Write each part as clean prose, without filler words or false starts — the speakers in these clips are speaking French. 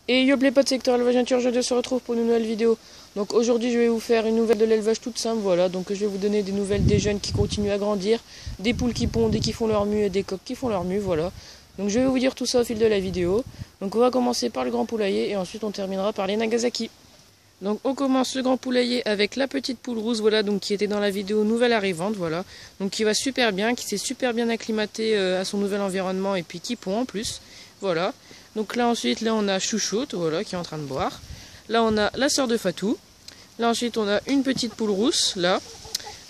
Et yo les potes, secteur élevage nature, je se retrouve pour une nouvelle vidéo. Donc aujourd'hui je vais vous faire une nouvelle de l'élevage toute simple, voilà. Donc je vais vous donner des nouvelles des jeunes qui continuent à grandir, des poules qui pondent et qui font leur mue et des coqs qui font leur mue, voilà. Donc je vais vous dire tout ça au fil de la vidéo. Donc on va commencer par le grand poulailler et ensuite on terminera par les Nagasaki. Donc on commence le grand poulailler avec la petite poule rousse, voilà, donc qui était dans la vidéo nouvelle arrivante, voilà. Donc qui va super bien, qui s'est super bien acclimaté à son nouvel environnement et puis qui pond en plus, voilà. Donc là ensuite, là on a Chouchoute, voilà, qui est en train de boire. Là on a la sœur de Fatou. Là ensuite on a une petite poule rousse, là.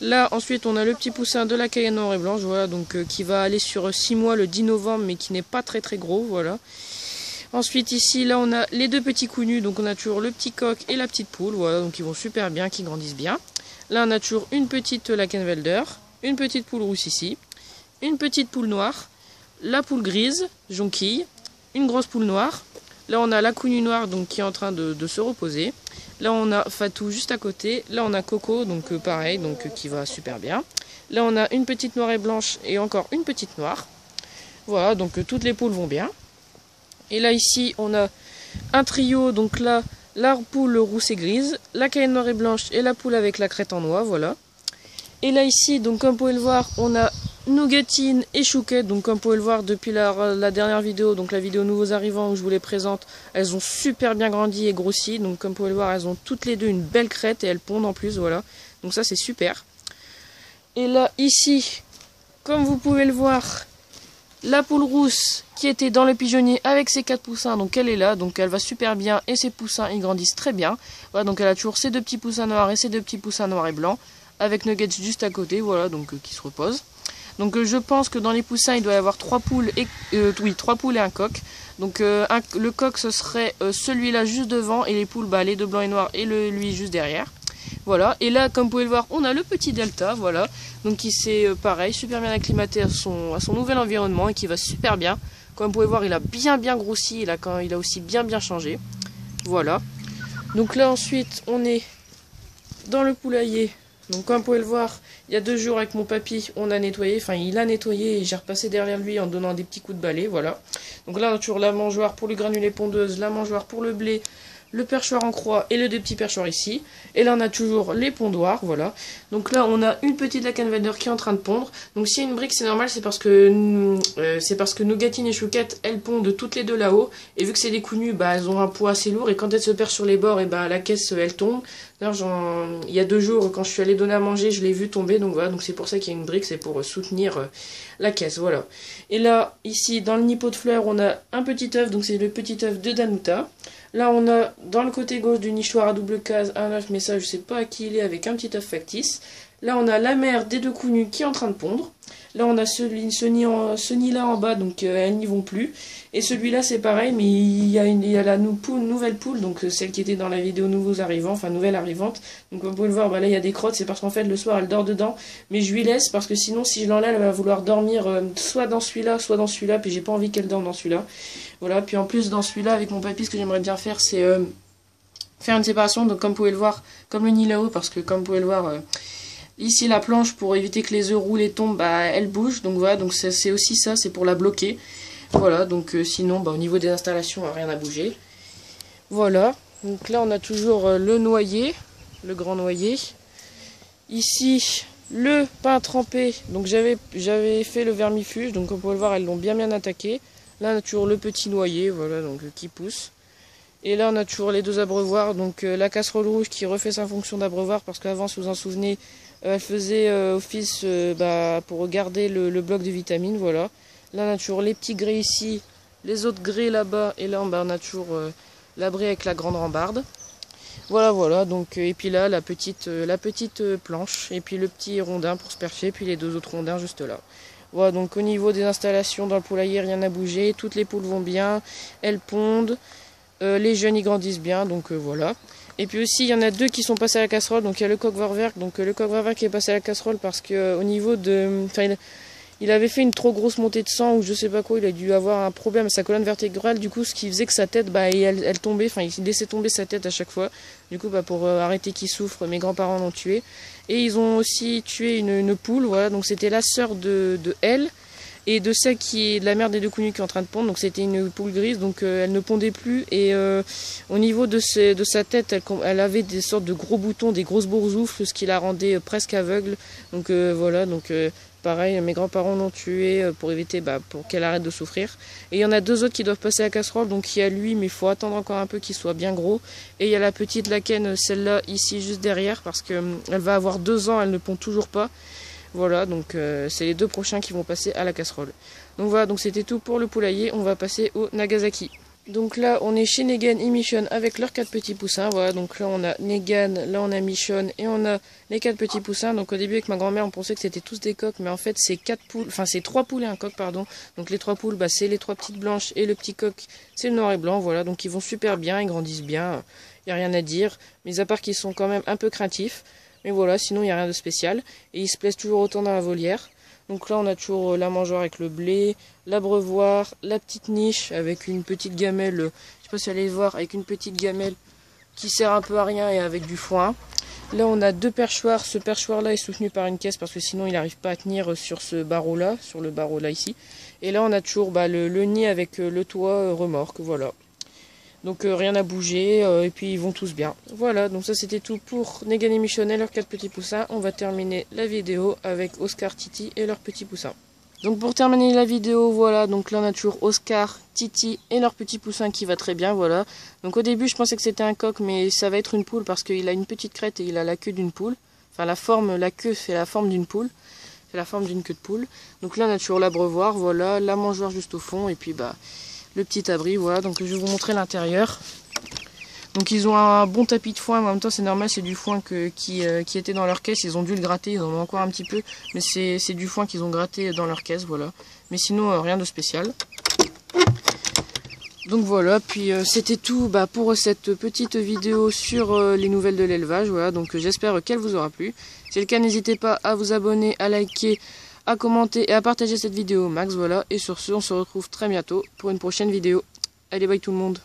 Là ensuite on a le petit poussin de la Cayenne noire et blanche, voilà, donc qui va aller sur 6 mois le 10 novembre, mais qui n'est pas très gros, voilà. Ensuite ici, là on a les deux petits coups nus, donc on a toujours le petit coq et la petite poule, voilà, donc ils vont super bien, qui grandissent bien. Là on a toujours une petite Lakenwälder, une petite poule rousse ici, une petite poule noire, la poule grise, jonquille, une grosse poule noire. Là on a la couille noire, donc qui est en train de se reposer. Là on a Fatou juste à côté. Là on a Coco, donc pareil, donc qui va super bien. Là on a une petite noire et blanche et encore une petite noire. Voilà, donc toutes les poules vont bien. Et là ici on a un trio, donc là la poule rousse et grise, la Cayenne noire et blanche et la poule avec la crête en noix, voilà. Et là ici, donc comme vous pouvez le voir, on a Nougatine et Chouquette, donc comme vous pouvez le voir depuis la dernière vidéo, donc la vidéo nouveaux arrivants où je vous les présente, elles ont super bien grandi et grossi, donc comme vous pouvez le voir, elles ont toutes les deux une belle crête et elles pondent en plus, voilà. Donc ça c'est super. Et là ici, comme vous pouvez le voir, la poule rousse qui était dans le pigeonnier avec ses 4 poussins, donc elle est là, donc elle va super bien et ses poussins ils grandissent très bien. Voilà, donc elle a toujours ses deux petits poussins noirs et ses deux petits poussins noirs et blancs, avec Nuggets juste à côté, voilà, donc qui se reposent. Donc je pense que dans les poussins il doit y avoir 3 poules et oui, 3 poules et un coq. Donc le coq ce serait celui-là juste devant et les poules les deux blancs et noirs et lui juste derrière. Voilà, et là comme vous pouvez le voir on a le petit Delta, voilà, donc qui s'est pareil super bien acclimaté à son nouvel environnement et qui va super bien. Comme vous pouvez voir il a bien grossi, il a aussi bien changé. Voilà, donc là ensuite on est dans le poulailler. Donc comme vous pouvez le voir, il y a 2 jours avec mon papy, on a nettoyé, enfin il a nettoyé et j'ai repassé derrière lui en donnant des petits coups de balai, voilà. Donc là on a toujours la mangeoire pour les granulés pondeuses, la mangeoire pour le blé, le perchoir en croix et le deux petits perchoirs ici. Et là on a toujours les pondoirs, voilà. Donc là on a une petite Lakenwälder qui est en train de pondre. Donc s'il y a une brique c'est normal, c'est parce que Nougatine et Chouquette elles pondent toutes les deux là-haut. Et vu que c'est des coups nus, elles ont un poids assez lourd et quand elles se perdent sur les bords, et la caisse elle tombe. D'ailleurs il y a 2 jours quand je suis allée donner à manger, je l'ai vu tomber, donc voilà, donc c'est pour ça qu'il y a une brique, c'est pour soutenir la caisse, voilà. Et là ici dans le nid pot de fleurs on a un petit œuf, donc c'est le petit œuf de Danuta. Là on a dans le côté gauche du nichoir à double case un œuf, mais ça je sais pas à qui il est, avec un petit œuf factice. Là on a la mère des 2 coups nus qui est en train de pondre. Là on a ce nid là en bas, donc elles n'y vont plus. Et celui-là c'est pareil, mais il y a la nouvelle poule, donc celle qui était dans la vidéo nouveaux arrivants, enfin nouvelle arrivante. Donc comme vous pouvez le voir, là il y a des crottes, c'est parce qu'en fait le soir elle dort dedans. Mais je lui laisse parce que sinon si je l'enlève elle va vouloir dormir soit dans celui-là, soit dans celui-là. Puis j'ai pas envie qu'elle dorme dans celui-là. Voilà, puis en plus dans celui-là avec mon papy, ce que j'aimerais bien faire c'est faire une séparation. Donc comme vous pouvez le voir, comme le nid là-haut, parce que comme vous pouvez le voir... ici la planche pour éviter que les œufs roulent et tombent, elle bouge, donc voilà, donc c'est aussi ça, c'est pour la bloquer. Voilà, donc sinon au niveau des installations, rien à bouger. Voilà, donc là on a toujours le noyer, le grand noyer. Ici le pain trempé, donc j'avais fait le vermifuge, donc comme vous pouvez le voir elles l'ont bien attaqué. Là on a toujours le petit noyer, voilà, donc qui pousse. Et là on a toujours les 2 abreuvoirs, donc la casserole rouge qui refait sa fonction d'abreuvoir, parce qu'avant si vous en souvenez, elle faisait office pour garder le bloc de vitamines, voilà. Là on a toujours les petits grès ici, les autres grès là-bas, et là on a toujours l'abri avec la grande rambarde. Voilà, donc et puis là la petite planche, et puis le petit rondin pour se percher, puis les 2 autres rondins juste là. Voilà, donc au niveau des installations dans le poulailler, rien à bouger, toutes les poules vont bien, elles pondent, les jeunes y grandissent bien, donc voilà. Et puis aussi il y en a 2 qui sont passés à la casserole, donc il y a le coq Warwerk, donc le coq Warwerk qui est passé à la casserole parce que au niveau de... Enfin il avait fait une trop grosse montée de sang ou je sais pas quoi, il a dû avoir un problème à sa colonne vertébrale, du coup ce qui faisait que sa tête, elle tombait, enfin il laissait tomber sa tête à chaque fois. Du coup pour arrêter qu'il souffre, mes grands-parents l'ont tué. Et ils ont aussi tué une poule, voilà, donc c'était la sœur de elle. et de celle qui est de la mère des deux connus qui est en train de pondre. Donc c'était une poule grise, donc elle ne pondait plus, et au niveau de sa tête, elle avait des sortes de gros boutons, des grosses boursoufles, ce qui la rendait presque aveugle. Donc voilà, donc pareil, mes grands-parents l'ont tuée pour éviter pour qu'elle arrête de souffrir. Et il y en a deux autres qui doivent passer à la casserole, donc il y a lui, mais il faut attendre encore un peu qu'il soit bien gros. Et il y a la petite laquenne, celle-là ici juste derrière, parce qu'elle va avoir 2 ans, elle ne pond toujours pas. Voilà, donc c'est les 2 prochains qui vont passer à la casserole. Donc voilà, donc c'était tout pour le poulailler, on va passer au Nagasaki. Donc là, on est chez Negan et Michonne avec leurs 4 petits poussins. Voilà, donc là on a Negan, là on a Michonne et on a les 4 petits poussins. Donc au début avec ma grand-mère, on pensait que c'était tous des coqs, mais en fait c'est 4 poules, enfin c'est 3 poules et un coq, pardon. Donc les 3 poules, c'est les 3 petites blanches et le petit coq, c'est le noir et blanc. Voilà, donc ils vont super bien, ils grandissent bien, il n'y a rien à dire. Mais à part qu'ils sont quand même un peu craintifs. Mais voilà, sinon il n'y a rien de spécial. Et ils se plaisent toujours autant dans la volière. Donc là on a toujours la mangeoire avec le blé, l'abreuvoir, la petite niche avec une petite gamelle, je sais pas si vous allez le voir, avec une petite gamelle qui sert un peu à rien et avec du foin. Là on a 2 perchoirs, ce perchoir là est soutenu par une caisse parce que sinon il n'arrive pas à tenir sur ce barreau là, sur le barreau là ici. Et là on a toujours le nid avec le toit remorque, voilà. Donc rien à bouger, et puis ils vont tous bien. Voilà, donc ça c'était tout pour Negan et Michonne et leurs 4 petits poussins. On va terminer la vidéo avec Oscar, Titi et leurs petits poussins. Donc pour terminer la vidéo, voilà, donc là on a toujours Oscar, Titi et leurs petits poussins qui va très bien, voilà. Donc au début je pensais que c'était un coq, mais ça va être une poule parce qu'il a une petite crête et il a la queue d'une poule. Enfin la queue fait la forme d'une poule, fait la forme d'une queue de poule. Donc là on a toujours l'abreuvoir, voilà, la mangeoire juste au fond et puis le petit abri, voilà, donc je vais vous montrer l'intérieur. Donc ils ont un bon tapis de foin, mais en même temps c'est normal, c'est du foin qui était dans leur caisse, ils ont dû le gratter, ils en ont encore un petit peu, mais c'est du foin qu'ils ont gratté dans leur caisse, voilà. Mais sinon rien de spécial. Donc voilà, puis c'était tout pour cette petite vidéo sur les nouvelles de l'élevage, voilà, donc j'espère qu'elle vous aura plu. Si c'est le cas, n'hésitez pas à vous abonner, à liker, à commenter et à partager cette vidéo au max, voilà. Et sur ce, on se retrouve très bientôt pour une prochaine vidéo. Allez, bye tout le monde.